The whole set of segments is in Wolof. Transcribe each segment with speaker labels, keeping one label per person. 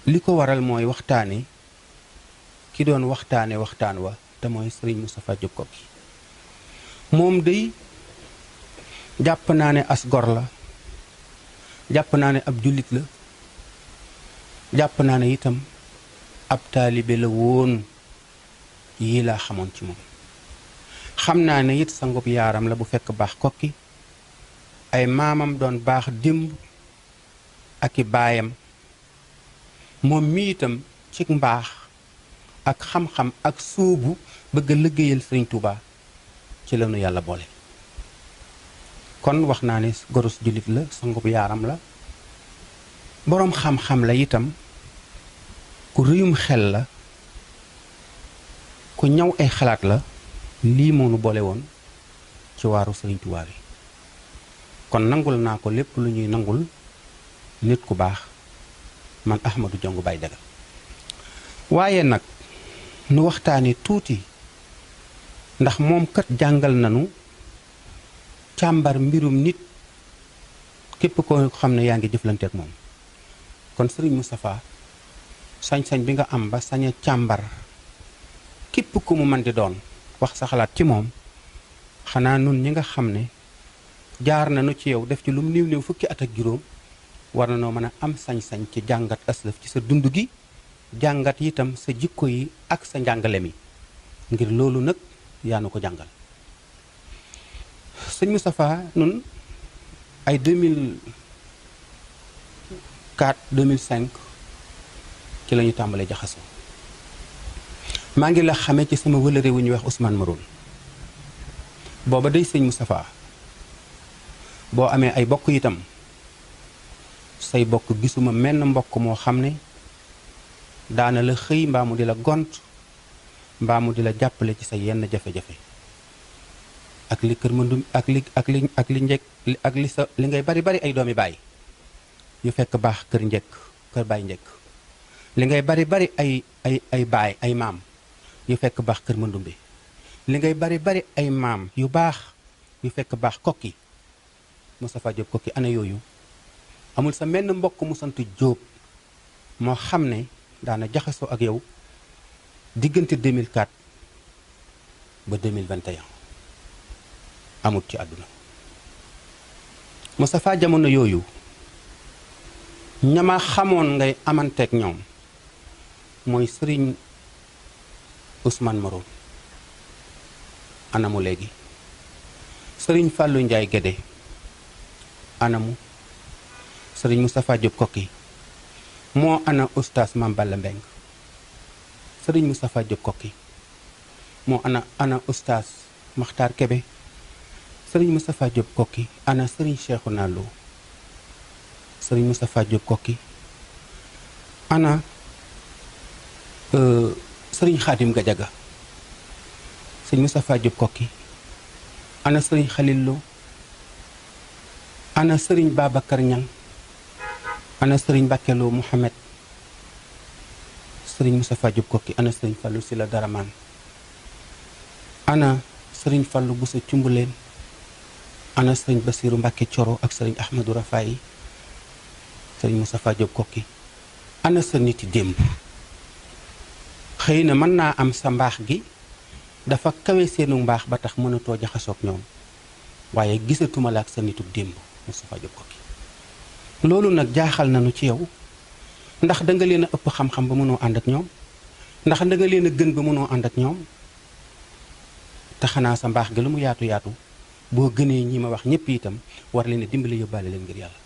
Speaker 1: li ko waral mooy waxtaane ki doon waxtaane waxtaan wa te mooy sëriñ Moustapha Diop Koki moom day jàpp naa ne as gor la jàpp naa ne ab jullit la jàpp naa ne itam ab taalibe la woon yii laa xamoon ci moom xam naa ne it sangub yaaram la bu fekk baax kokki ay maamam doon baax démb ak i baayam moom mi itam ci mbaax ak xam-xam ak sóobu bëgg a liggéeyal sëriñ Touba ci la nu yàlla boole kon wax naa ne gorus jullit la sangub yaaram la boroom xam-xam la itam ku rëyum xel la ku ñaw ay xalaat la lii moo nu boole woon ci waaru sëriñ Touba bi kon nangul naa ko lépp lu ñuy nangul nit ku baax man Ahmadou Diong Baye Daga waaye nag nu waxtaane tuuti ndax moom kat jàngal nanu càmbar mbirum nit képp koo xam ne yaa ngi jëflanteek moom kon sëriñ Moustapha sañ-sañ bi nga am ba sañ a càmbar képp ku mu mën di doon wax sa xalaat ci moom xanaa nun ñi nga xam ne jaar nañu ci yow def ci lu mu néew néew fukki at ak juróom war na noo mën a am sañ-sañ ci jàngat aslëf ci sa dund gi jàngat itam sa jikko yi ak sa njàngale mi ngir loolu nag yaa nu ko jàngal sëñ Moustapha nun ay 2004 2005 ci la ñu tàmbalee jaxasoo maa ngi la xamee ci sama wëlëre wu ñuy wax Ousmane Maroon booba day sëñ Moustapha boo amee ay bokk itam say bokk gisuma menn mbokk moo xam ne daana la xëy mbaa mu di la gont mbaa mu di la jàppale ci sa yenn jafe-jafe ak li kër mandum ak li njëkk ak li sa li ngay bari bari ay doomi baay yu fekk baax kër njëkk kër baay njëkk li ngay bari bari ay baay ay maam yu fekk baax kër mandumbe li ngay bari bari ay maam yu baax yu fekk baax kokki Moustapha Diop Koki ana yooyu amul sa menn mbokk mu sant Diop moo xam ne daana jaxasoo ak yow diggante 2004 ba 2021 amut ci àdduna Moustapha jamono yooyu ñama xamoon ngay amanteeg ñoom mooy sëriñ Ousmane Maroon anamu léegi sëriñ Fallou Ndiaye Guédé anamu sëriñ Moustapha Diop Koki moo ana oustaz Mame Balla Mbeng sëriñ Moustapha Diop Koki moo ana oustaz Makhtar Kébé sëriñ Moustapha Diop Koki ana sëriñ Cheikhouna Lo sëriñ Moustapha Diop Koki ana sëriñ Khadim Gadiaga sëriñ Moustapha Diop Koki ana sëriñ Khalil Lo ana sëriñ Babacar Niang ana sëriñ Bakelo Mouhamed sëriñ Moustapha Diop Koki ana sëriñ Fallou Sila Daraman ana sëriñ Fallou Boussa Cumbuleen ana sëriñ Bassirou Mbacke Coro ak sëriñ Ahmadou Rafaay sëriñ Moustapha Diop Koki ana sa niti démb xëy na mën naa am sa mbaax gi dafa kawe seenu mbaax ba tax mënatoo jaxasoog ñoom waaye gisatuma la ak sa nitu démb Moustapha Diop Koki loolu nag jaaxal nañu ci yow ndax da nga leen a ëpp xam-xam ba mënoo ànd ak ñoom ndax da nga leen a gën ba mënoo ànd ak ñoom te xanaa sa mbaax gi lu mu yaatu yaatu boo gënee ñi ma wax ñëpp itam war leen a dimbali yóbbaale leen ngir yàlla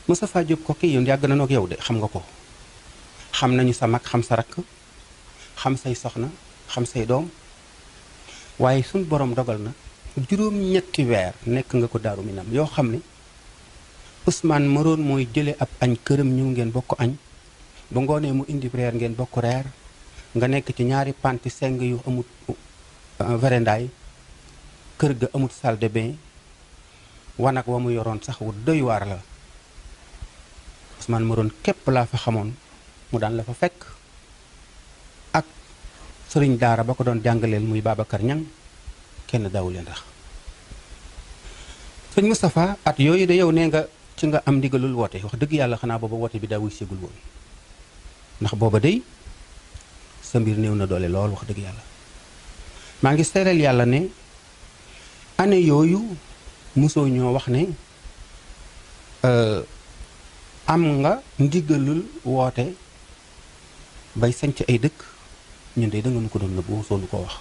Speaker 1: Moustapha Diop Koki yow yàgg na noog yow de xam nga ko xam nañu sa mag xam sa rakk xam say soxna xam say doom waaye suñ borom dogal na juróom-ñetti weer nekk nga ko Daaru Minam yoo xam ne Ousmane Maroon mooy jële ab añ këram ñëw ngeen bokk añ ba ngoonee mu indi reer ngeen bokk reer nga nekk ci ñaari panti seng yu amut verandaay kër ga amut salle de bain wanag wa mu yoroon sax wu doy waar la Ousmane Maroon képp laa fa xamoon mu daan la fa fekk ak sëriñ daara ba ko doon jàngaleel muy Babacar Niang kenn daawu leen rax sëñ Moustapha at yooyu de yow nee nga ci nga am ndigalul woote wax dëgg yàlla xanaa booba woote bi daa wuy ségul woon ndax booba day sa mbir néew na doole lool wax dëgg yàlla maa ngi seereel yàlla ne année yooyu mosoo ñoo wax ne am nga ndigalul woote bay sañc ay dëkk ñun de da nga nu ko doon nëbbu mosoo nu ko wax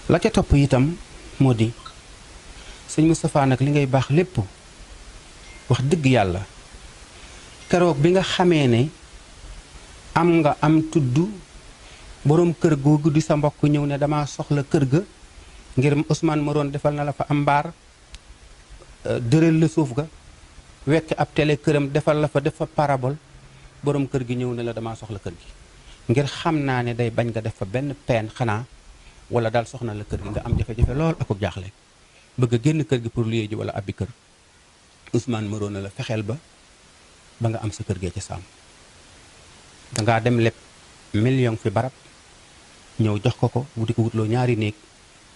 Speaker 1: la ca topp itam moo di sëñ Moustapha nag li ngay baax lépp wax dëgg yàlla keroog bi nga xamee ne am nga am tudd boroom kër googu di sa mbokk ñëw ne dama soxla kër ga ngir Ousmane Maroon defal na la fa am mbaar dërël la suuf ga wekk ab télé këram defal la fa def fa parabole boroom kër gi ñëw ne la dama soxla kër gi ngir xam naa ne day bañ nga def fa benn peen xanaa wala daal soxna la kër gi nga am jafe-jafe lool ak jaaxle bëgg a génn kër gi pour luyee ji wala abbi kër Ousmane Maroon na la fexeel ba nga am sa kër gee ca sàmm dangaa dem lépp million fi barab ñëw jox ko wuti ko wutloo ñaari néeg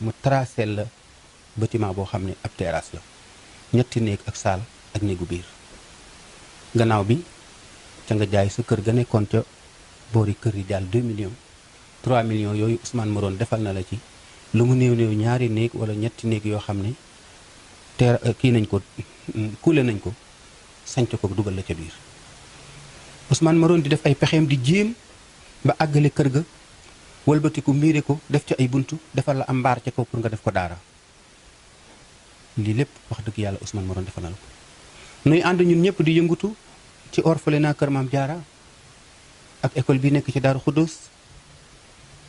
Speaker 1: mu tracé la bâtiment boo xam ne ab terrasse la ñetti néeg ak saal ak néegu biir gannaaw bi ca nga jaay sa kër ga nekkoon ca boori kër yi daal 2 millions 3 millions yooyu Ousmane Maroon defal na la ci lu mu néew néew ñaari néeg wala ñetti néeg yoo xam ne kii nañ ko kuule nañ ko sanc ko dugal la ca biir Ousmane Maroon di def ay pexeem di jéem ba àggale kër ga wëlbatiku miire ko def ci ay buntu defal la am mbaar ca kaw pour nga def ko daara lii lépp wax dëgg yàlla Ousmane Maroon defal na la ko nuy ànd ñun ñëpp di yëngutu ci orphelinat Kër Maam Jaara ak école bi nekk ci Daaru Xuddoos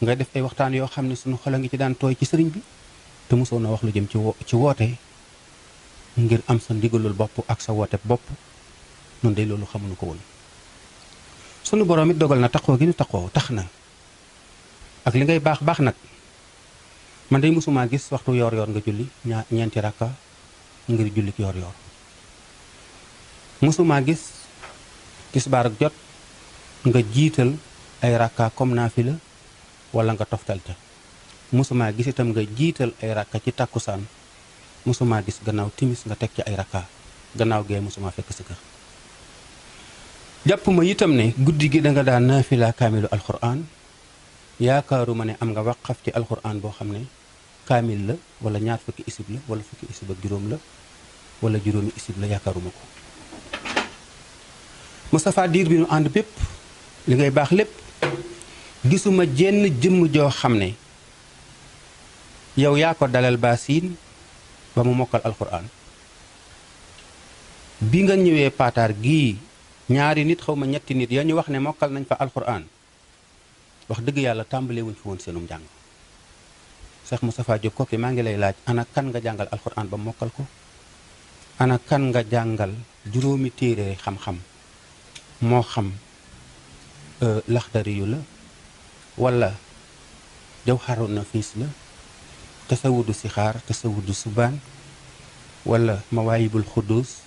Speaker 1: ngay def ay waxtaan yoo xam ne suñu xol a ngi ci daan tooy ci sëriñ bi te mosoo na wax lu jëm ci woote ngir am sa ndigalul bopp ak sa woote bopp noonu day loolu xamuñu ko woon sunu borom it dogal na taxoo gi ñu taxoo tax na ak li ngay baax baax nag man day mosumaa gis waxtu yoor yoor nga julli ñeenti rakka ngir jullik yoor yoor mosumaa gis tisbaar ak jot nga jiital ay rakka comme naafila wala nga toftal ca mosumaa gis itam nga jiital ay rakka ci tàkkusaan mosumaa gis gannaaw timis nga teg ci ay rakka gannaaw gee mosumaa fekk sa kër jàpp ma itam ne guddi gi danga daan naafila kaamilu alxuraan yaakaaruma ne am nga waqaf ci alxuraan boo xam ne kaamil la wala ñaar fukki isib la wala fukki isib ak juróom la wala juróomi isib la yaakaaruma ko Moustapha diir bi nu ànd bépp li ngay baax lépp gisuma jenn jëmm joo xam ne yow yaa ko dalal baasiin ba mu mokkal alxuraan bi nga ñëwee paataar gii ñaari nit xaw ma ñetti nit ya ñu wax ne mokkal nañ fa alxuraan wax dëgg yàlla tàmbalee wuñ fi woon seenum njàng Cheikh Moustapha Diop Koki maa ngi lay laaj ana kan nga jàngal alxuraan ba mokkal ko ana kan nga jàngal juróomi téere xam-xam moo xam laxdari yu la wala jawharu nafis la tasawudu sixaar tasawudu subaan wala mawaayibul xuddus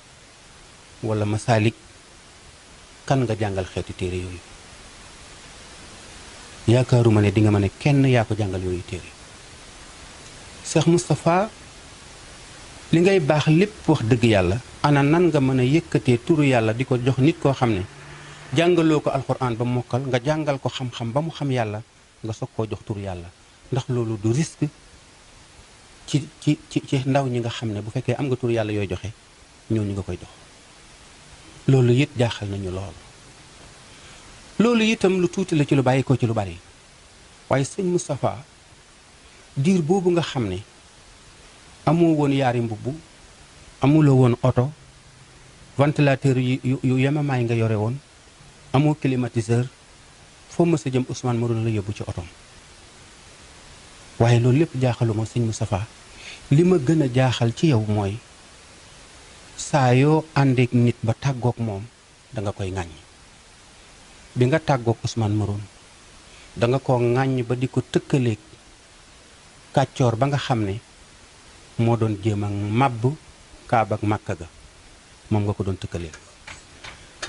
Speaker 1: wala masalik kan nga jàngal xeeti téere yooyu yaakaaruma ne di nga ma ne kenn yaa ko jàngal yooyu téere Cheikh Moustapha li ngay baax lépp wax dëgg yàlla ana nan nga mën a yëkkatee turu yàlla di ko jox nit koo xam ne jàngaloo ko alxuraan ba mokkal nga jàngal ko xam-xam ba mu xam yàlla nga soog koo jox turu yàlla ndax loolu du risque ci ndaw ñi nga xam ne bu fekkee am nga turu yàlla yooy joxe ñooñu nga koy jox loolu it jaaxal nañu lool loolu itam lu tuuti la ci lu bàyyi ko ci lu bari waaye sëñ Moustapha diir boobu nga xam ne amoo woon yaari mbubb amuloo woon oto ventilateur yu yemamaay nga yore woon amoo climatiseur foo mës a jëm Ousmane Maroon la yóbbu ci otom waaye loolu lépp jaaxaluma sëñ Moustapha li ma gën a jaaxal ci yow mooy saa yoo àndeek nit ba tàggook moom danga koy ŋàññ bi nga tàggook Ousmane Maroon danga ko ŋàññ ba di ko tëkkaleeg kàccoor ba nga xam ne moo doon jéem a màbb Kaaba ak Màkka ga moom nga ko doon tëkkaleeg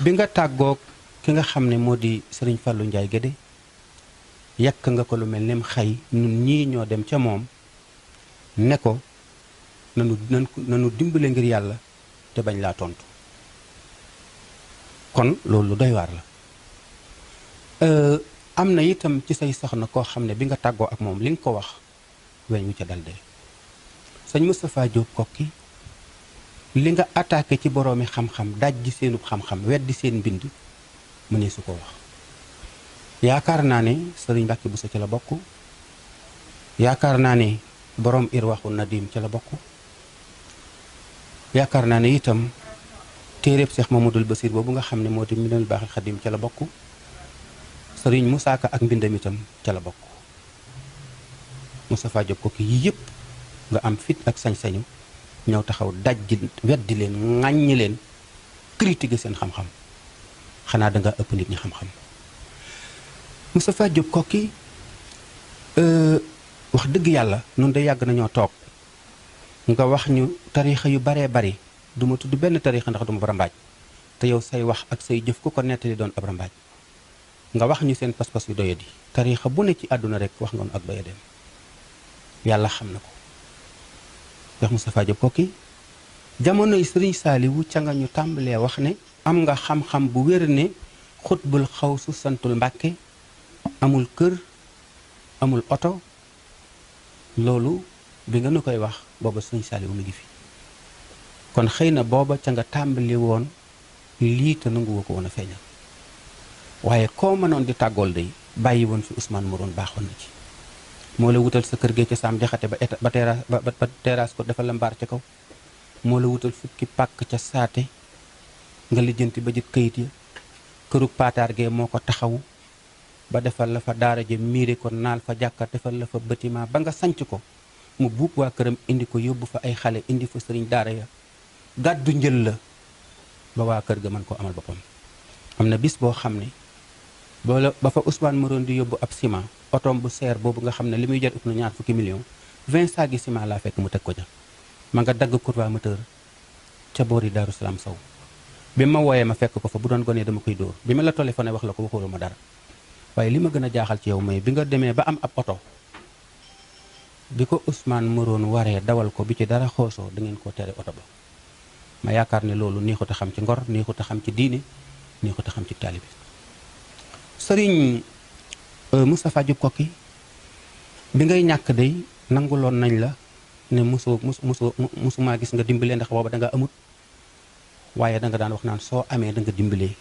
Speaker 1: bi nga tàggook ki nga xam ne moo di Sëriñ Fallou Ndiaye Guédé yàkk nga ko lu mel nem xay ñun ñii ñoo dem ca moom ne ko nanu dimbale ngir yàlla te bañ laa tontu kon loolu doy waar la. am na itam ci say soxna koo xam ne bi nga tàggoo ak moom li nga ko wax weñ wu ca dal dee. sëñ Moustapha Diop Koki li nga attaqué ci boroomi xam-xam daj ji seenub xam-xam weddi seen mbind mu ne su ko wax. yaakaar naa ne sëriñ Mbàkke Buso ci la bokk. yaakaar naa ne boroom Irwaxu Nadim ci la bokk. yaakaar naa ne itam téeréb Seex Mamadul Basiir boobu nga xam ne moo di Minanul Baaxil Xadim ca la bokk. sëriñ Musaa Ka ak mbindam itam ca la bokk. Moustapha Diop Koki yii yëpp nga am fit ak sañ-sañu ñëw taxaw dajji weddi leen ŋàññi leen critiquer seen xam-xam xanaa danga ëpp nit ñi xam-xam. Moustapha Diop Koki wax dëgg yàlla noonu de yàgg nañoo toog nga wax ñu tariixa yu baree bari duma tudd benn tariixa ndax duma barambaaj te yow say wax ak say jëf ku ko nettali doon ab rambaaj nga wax ñu seen pas-pas yu doyadi tariixa bu ne ci àdduna rek wax nga nu ak doyadeem yàlla xam na ko. Cheikh Moustapha Diop Koki jamonoy Sëriñ Saaliwu ca nga ñu tàmbalee wax ne am nga xam-xam bu wér ne xutbul xawsu santul Mbàkke amul kër amul oto loolu bi nga nu koy wax booba Sëriñ Saaliwu mu ngi fi kon xëy na booba ca nga tàmbali woon lii te nanguwoo ko woon a feeñal waaye koo mënoon di tàggool day bàyyi woon fi Ousmane Moroon baaxoon na ci moo la wutal sa kër gee ca saam jaxate ba terrasse ko defal la mbaar ca kaw moo la wutal fukki pàkk ca saate nga lijjanti ba jët këyit ya kërug paataar gee moo ko taxawu ba defal la fa daara ja miire ko naal fa jàkka defal la fa bâtiment ba nga sanc ko mu buub waa këram indi ko yóbbu fa ay xale indi fa sëriñ daara ya gàddu njël la ba waa kër ga mën koo amal boppam. am na bis boo xam ne ba fa Ousmane Moroon di yóbbu ab ciment otoom bu seer boobu nga xam ne li muy jar ëpp na ñaar fukki millions 20 saagi ciment laa fekk mu teg ko ja ma nga dagg courroie moteur ca boori Daaru Salaam Sow bi ma wooyee ma fekk ko fa bu doon gonee dama koy dóor bi ma la téléphoné wax la ko waxuloo ma dara waaye li ma gën a jaaxal ci yow mooy bi nga demee ba am ab oto bi ko Ousmane Moroon waree dawal ko bi ci dara xoosoo da ngeen koo tere oto ba ma yaakaar ne loolu neexut a xam ci ngor neexut a xam ci diine neexut a xam ci taalibe sëriñ Moustapha Diop Koki bi ngay ñàkk day nanguloon nañ la ne musumaa gis nga dimbalee ndax booba da nga amut waaye da nga daan wax naan soo amee da nga dimbalee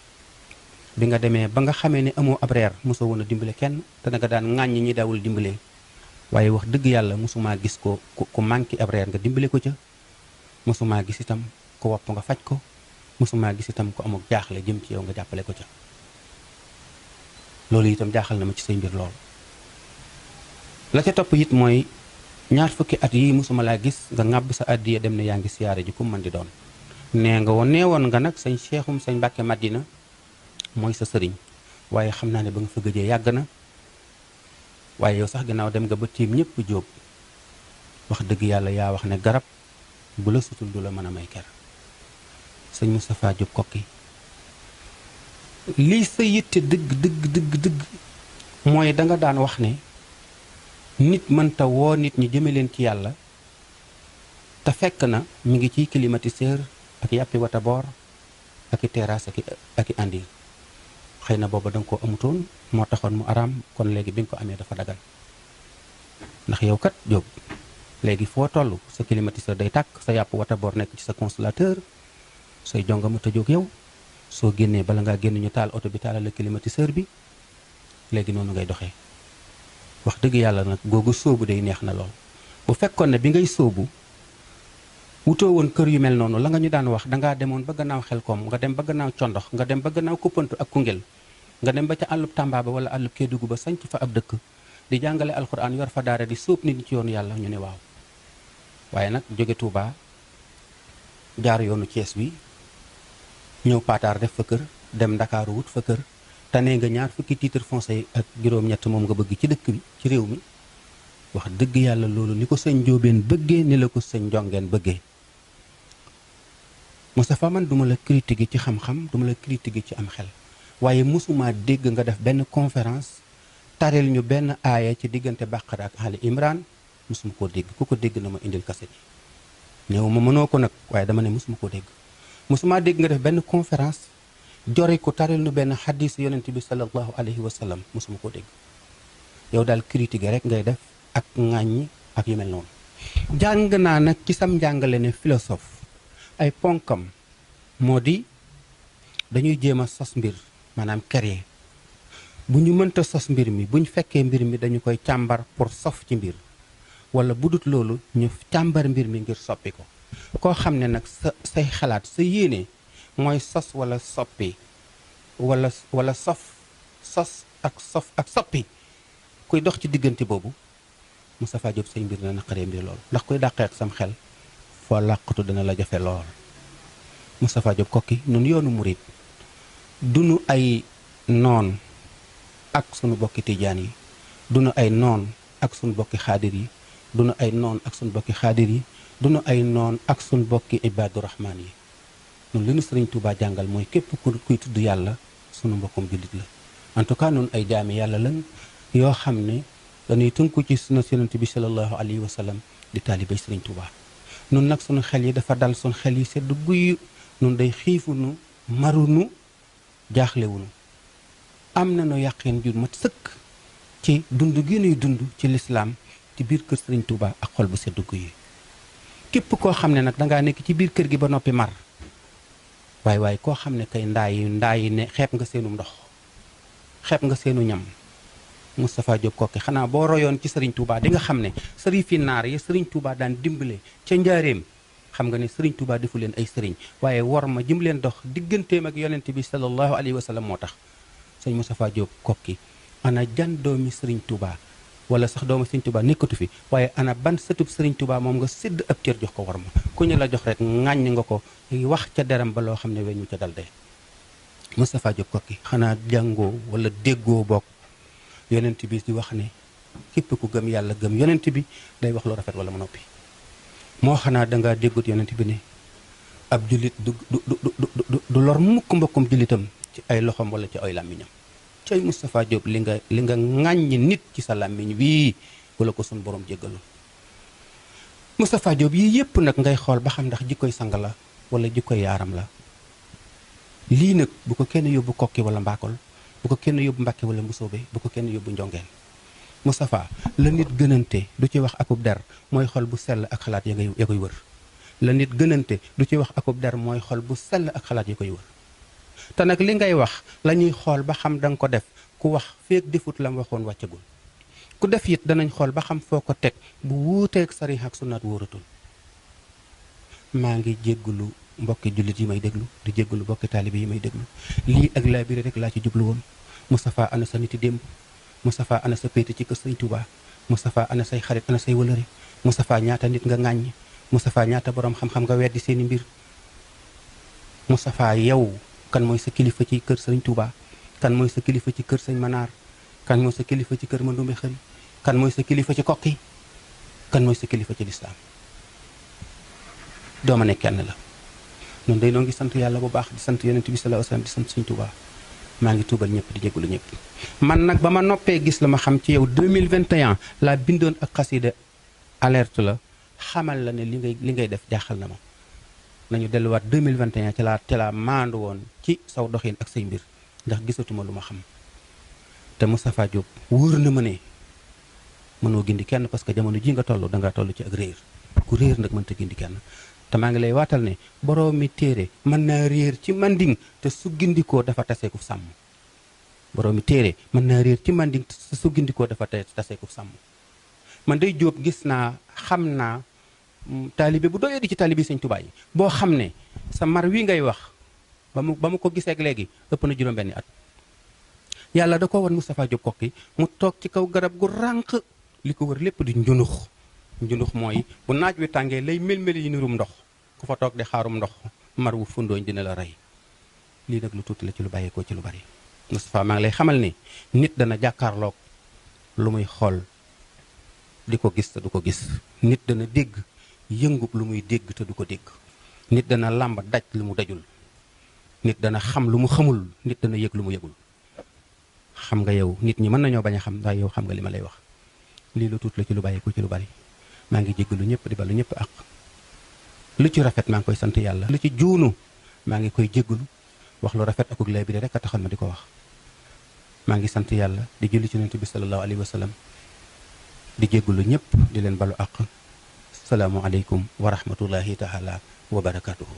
Speaker 1: bi nga demee ba nga xamee ne amoo ab reer mosoo woon a dimbale kenn te da nga daan ŋàññi ñi daawul dimbalee waaye wax dëgg yàlla mosumaa gis ko ku manqué ab reer nga dimbale ko ca mosumaa gis itam ku wopp nga faj ko mosumaa gis itam ku amuk jaaxle jëm ci yow nga jàppale ko ca loolu itam jaaxal na ma ci say mbir lool la ca topp it mooy ñaar fukki at yi mosuma laa gis nga ŋàbb sa àddiya dem ne yaa ngi siyaare ji ku mën di doon nee woon nga nag sañ Seexum sañ Mbàkke Madina mooy sa sëriñ waaye xam naa ne ba nga fa gëjee yàgg na waaye yow sax ginnaaw dem nga ba tiim ñëpp jóob wax dëgg yàlla yaa wax ne garab bu la sutul du la mën a may ker sëñ Moustapha Diop Koki lii sa yitte dëgg mooy danga daan wax ne nit mënta woo nit ñi jëme leen ci yàlla te fekk na mi ngi ciy climatiseur ak yàppi wata boor ak i terrasse ak i andir xëy na booba danga ko amutoon moo taxoon mu araam kon léegi bi nga ko amee dafa dagal ndax yow kat Jóob léegi foo toll sa climatiseur day tàkk sa yàpp wata boor nekk ci sa consolateur say jonga ma tëjoog yow soo génnee bala ngaa génn ñu taal oto bi taalal la climatiseur bi léegi noonu ngay doxee wax dëgg yàlla nag googu sóobu day neex na lool bu fekkoon ne bi ngay sóobu wutoo woon kër yu mel noonu la nga ñu daan wax dangaa demoon ba gannaaw Xelkom nga dem ba gannaaw Condox nga dem ba gannaaw Kuppantu ak Koungheul nga dem ba ca àllub Tamba ba wala àllub Kédougou ba sanc fa ab dëkk di jàngale alxuraan yor fa daara di sóob nit ñi ci yoonu yàlla ñu ne waaw waaye nag jóge Touba jaar yoonu Thiès wi ñëw Pataar def fa kër dem Ndakaaru wut fa kër tane nga ñaar fukki titre foncier ak juróom-ñett moom nga bëgg ci dëkk bi ci réew mi wax dëgg yàlla loolu ni ko sëñ Njóobeen bëggee ni la ko sëñ Njongeen bëggee Moustapha man duma la critiquer ci xam-xam duma la critiquer ci am xel waaye mosuma dégg nga def benn conférence tareel ñu benn aaya ci diggante Baqara ak Ali Imran mosuma koo dégg ku ko dégg na ma indil kaset yi néew ma mënoo ko nag waaye dama ne mosuma koo dégg mosuma dégg nga def benn conférence jori ko taril nu benn xadis yonent bi sallallahu alayhi wa sallam mosuma koo dégg. yow daal critique rek ngay def ak ŋàññi ak yu mel noonu. jàng naa nag ci sam njàngale ne philosophe ay ponkam moo di dañuy jéem a sos mbir maanaam créer bu ñu mënta sos mbir mi bu ñu fekkee mbir mi dañu koy càmbar pour sof ci mbir wala bu dut loolu ñu càmbar mbir mi ngir soppi ko. koo xam ne nag say xalaat sa yéene mooy sos wala soppi wala sos ak soppi kuy dox ci diggante boobu Moustapha Diop say mbir dina naqaree mbir lool ndax kuy dàqee ak sam xel foo làqatu dana la jafe lool. Moustapha Diop Koki nun yoonu murit dunu ay noon ak sunu bokki tijaan yi dunu ay noon ak sunu bokki xaadir yi dunu ay noon ak sunu bokki xaadir yi dunu ay noon ak sunu bokki ibaadu rahmaan yi. nun li nu Sëriñ Tuubaa jàngal mooy képp kuy tudd yàlla sunu mbokkum jullit la. en tout cas nun ay jaami yàlla lan yoo xam ne dañuy tënku ci sunna Yonent bi sallallahu alayhi wa sallam di taalibay Sëriñ Tuubaa. nun nag sunu xel yi dafa dal sunu xel yi sedd guy nun day xiifunu marunu jaaxlewunu am na nu yàqeen ju mat sëkk ci dund gi nuy dund ci lislaam ci biir kër Sëriñ Tuubaa ak xol bu sedd guy. képp koo xam ne nag dangaa nekk ci biir kër gi ba noppi mar waaye koo xam ne kay ndaa yi ne xeeb nga seenu ndox xeeb nga seenu ñam. Moustapha Diop Koki xanaa boo royoon ci Serigne Touba di nga xam ne sëriñ fi naar yi Serigne Touba daan dimbale ca njaareem xam nga ne Serigne Touba defu leen ay sëriñ waaye war ma jëm leen dox digganteem ak yonent bi sallallahu alayhi wa sallam moo tax. sëñ Moustapha Diop Koki ana jan doomi Serigne Touba wala sax doomi Serigne Touba nekkatu fi waaye ana ban sëtub Serigne Touba moom nga sédd ab cër jox ko war ma ku ñu la jox rek ŋàññ nga ko wax ca deram ba loo xam ne weñu ca dal dee. Moustapha Diop Koki xanaa jàngoo wala déggoo bokk. yonent bi di wax ne képp ku gëm yàlla gëm yonent bi day wax lu rafet wala mu noppi moo xanaa dangaa déggut yonent bi ne ab jullit du lor mukk mbokkum jullitam ci ay loxoom wala ci ay làmmiñam. cay Moustapha Diop li nga ŋàññi nit ci sa làmmiñ wii wala ko suñ borom jéggalul. Moustapha Diop yii yépp nag ngay xool ba xam ndax jikkoy sang la wala jikkoy yaaram la. lii nag bu ko kenn yóbbu kokki wala mbaakol bu ko kenn yóbbu mbàkke wala mbusoobe bu ko kenn yóbbu njongeen. Moustapha la nit gënante du ci wax akub der mooy xol bu sell ak xalaat ya koy wër. la nit gënante du ci wax akub der mooy xol bu sell ak xalaat ya koy wër. te nag li ngay wax la ñuy xool ba xam danga ko def ku wax feek defut la mu waxoon wàccagul ku def it danañ xool ba xam foo ko teg bu wuuteeg sariix ak sunnaat wóoratul. maa ngi jéggulu mbokki jullit yi may déglu di jéggulu mbokki taalibe yi may déglu lii ak laa biir rek laa ci jublu woon. Moustapha ana sa niti démb Moustapha ana sa péete ci kër Sëriñ Tuubaa Moustapha ana say xarit ana say wëlëre Moustapha ñaata nit nga ŋàññ Moustapha ñaata borom xam-xam nga weddi seeni mbir. Moustapha yow kan mooy sa kilifa ci kër Sëriñ Tuubaa kan mooy sa kilifa ci kër Sëñ Manaar kan mooy sa kilifa ci kër Mandumbe Xëri kan mooy sa kilifa ci kokki kan mooy sa kilifa ci lislaam. dooma ne kenn la noonu day noo ngi sant yàlla bu baax di sant yonent bi sallallahu alayhi wasallam di sant Sëriñ Tuubaa maa ngi tuubal ñëpp di jégalu ñëpp. man nag ba ma noppee gis la ma xam ci yow 2021 laa bindoon ak xasida alerte la xamal la ne li ngay def jaaxal na ma nañu delluwaat 2021 ci laa maandu woon ci saw doxin ak say mbir ndax gisatuma lu ma xam. te Moustapha Diop wóor na ma ne mënoo gindi kenn parce que jamono ji nga toll dangaa toll ci ak réer ku réer nag mënta gindi kenn. te maa ngi lay waatal ne boroomi téere mën naa réer ci manding te su gindikoo dafa taseeku sàmm. boroomi téere mën naa réer ci manding te su gindikoo dafa taseeku sàmm. man day Jóob gis naa xam naa taalibe bu doyee di ci taalibe Sëñ Tuubaa yi boo xam ne sa mar wi ngay wax ba mu ko gisee ak léegi ëpp na juróom-benni at. yàlla da ko wan Moustapha Diop Koki mu toog ci kaw garab gu rànq li ko wër lépp di njunux mooy bu naaj wi tàngee lay mel-meli yi nirum ndox ku fa toog di xaarum ndox mar wu fundooñ dina la rey. lii nag lu tuuti la ci lu bàyyeekoo ci lu bari. Moustapha maa ngi lay xamal ne nit dana jàkkaarloog lu muy xool di ko gis te du ko gis. nit dana dégg yëngub lu muy dégg te du ko dégg. nit dana làmb daj lu mu dajul. nit dana xam lu mu xamul. nit dana yëg lu mu yëgul. xam nga yow nit ñi mën nañoo bañ a xam ndax yow xam nga li ma lay wax. lii lu tuuti la ci lu bàyyeekoo ci lu bari. maa ngi jéggalu ñëpp di balu ñëpp ak lu ci rafet maa ngi koy sant yàlla. lu ci juunu maa ngi koy jéggalu wax lu rafet akuk lay bi rek a taxoon ma di ko wax. maa ngi sant yàlla di julli ci Yonent bi sallallahu alayhi wa sallam di jéggulu ñëpp di leen balu àq salaamu aleykum wa rahmatullahi taala wa barakatuhu